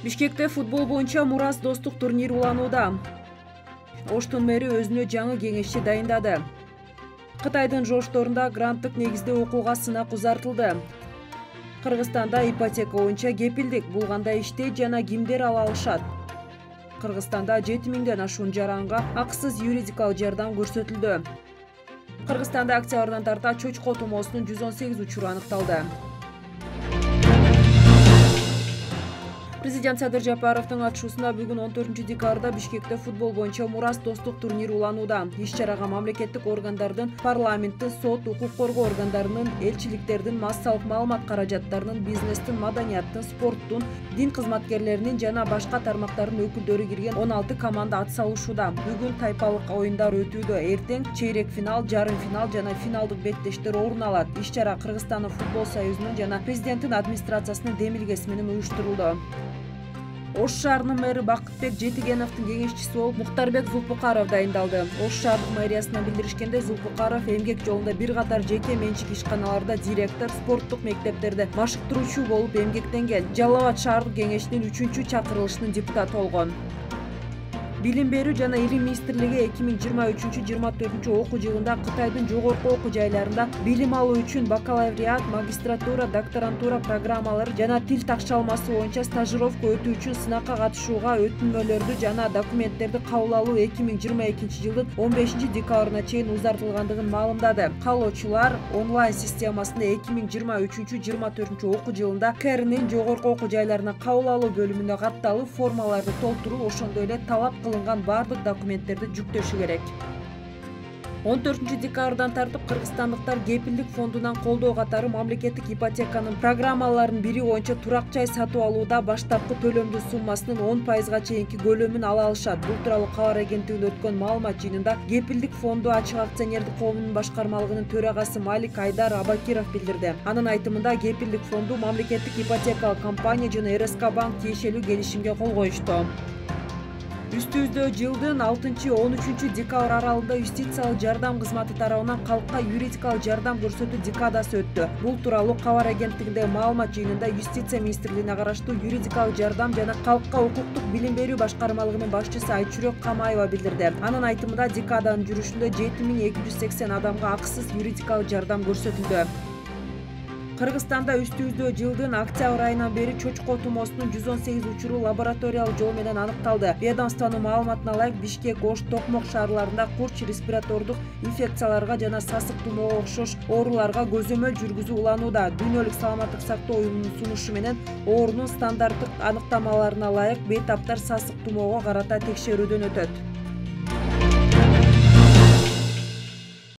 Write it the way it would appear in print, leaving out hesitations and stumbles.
Бишкекте футбол боюнча Мурас достук турнири уланууда. Оштун мэри өзүнө жаңы кеңешчи дайындады. Кытайдын жошторунда гранттык негизде окууга сынак узартылды. Кыргызстанда ипотека боюнча кепилдик бул кандай иштейт жана кимдер ала алышат? Кыргызстанда 7000ден ашуун жаранга акысыз юридикалык жардам көрсөтүлдү. Кыргызстанда октябрдан тарта чочко тумоосунун 118 учуру аныкталды. Президент Садыр Жапаровдун ачуусунда бүгүн 14-декабрда Бишкекте футбол боюнча Мурас достук турнири уланууда. Иш-чарага мамлекеттик органдардын, парламенттин, сот, укук коргоо органдарынын, элчиликтердин, массалык маалымат каражаттарынын, бизнестин, маданияттын, спорттун, дин кызматкерлеринин жана башка тармактардын өкүлдөрү кирген 16 команда ат салышууда. Бүгүн тайпалык оюндар өтүүдө. Эртең чейрек финал, жарым финал жана финалдык беттештер орун алат. Иш-чара Кыргызстандын футбол союзунун жана президенттин администрациясынын демилгеси менен уюштурулду. Ош шаарынын мэри Бакытбек Жетигеновдун кеңешчиси болуп Муктарбек Зулпукаров дайындалды. Ош шаардык мэриясынан билдиришкенде, Зулпукаров эмгек жолунда бир катар жеке менчик ишканаларда директор, спорттук мектептерде машыктыруучу болуп эмгектенген. Жалал Абад шаардык кеңешинин 3-чакырылышынын депутаты болгон. Билим берүү жана илим министрлиги 2023-24 окуу жылында Кытайдын жогорку окуу жайларында билим алуу үчүн бакалавриат, магистратура, докторантура программалары жана тил такшалмасы боюнча стажировка өтүү үчүн сынакка катышууга өтүнмөлөрдү жана документтерди кабыл алуу 2022 жылдын 15-декабрына чейин узартылгандыгын маалымдады. Каалоочулар онлайн системасында 2023-24 окуу жылында КРнин жогорку окуу жайларына кабыл алуу бөлүмүнө катталып, формаларды толтуруу, ошондой эле талап кылынган бардык документтерди жүктөшү керек. 14-декабрдан тартып кыргызстандыктар кепилдик фондунан колдоо катары мамлекеттик ипотеканын программаларынын бири боюнча турак жай сатып алууда баштапкы төлөмдү суммасынын 10% чейинки көлөмүн ала алышат. Бул тууралуу Кабар агенттигинде өткөн маалымат жыйынында кепилдик фонду ачык акционердик коомунун башкармалыгынын төрагасы Малик Айдар Абакиров билдирди. Анын айтымында кепилдик фонду мамлекеттик ипотекалык компания жана РСК банк тиешелүү келишимге кол коюшту. Үстүбүздө жылдын 6-13 декабрь аралыгында юстициялык жардам кызматы тарабынан калкка юридикалык жардам көрсөтүү декадасы өттү. Бул тууралуу Кабар агенттигинде маалымат жыйынында Юстиция министрлигине караштуу юридикалык жардам жана калкка укуктук билим берүү башкармалыгынын башчысы Айчүрөк Камаева билдирди. Анын айтымында декаданын жүрүшүндө 7280 адамга акысыз юридикалык жардам көрсөтүлдү. Кыргызстанда үстүбүздө жылдын октябрь айынан бери чочко тумоосунун 118 учуру лабораториялык жол менен аныкталды. Ведомствонун маалыматына ылайык, Бишкек, Ош, Токмок шаарларында курч респиратордук инфекцияларга жана сасык тумоого окшош ооруларга көзөмөл жүргүзүү уланууда. Дүйнөлүк саламаттык сактоо уюмунун сунушу менен оорунун стандарттык аныктамаларына ылайык бейтаптар сасык тумоого карата текшерүүдөн өтөт.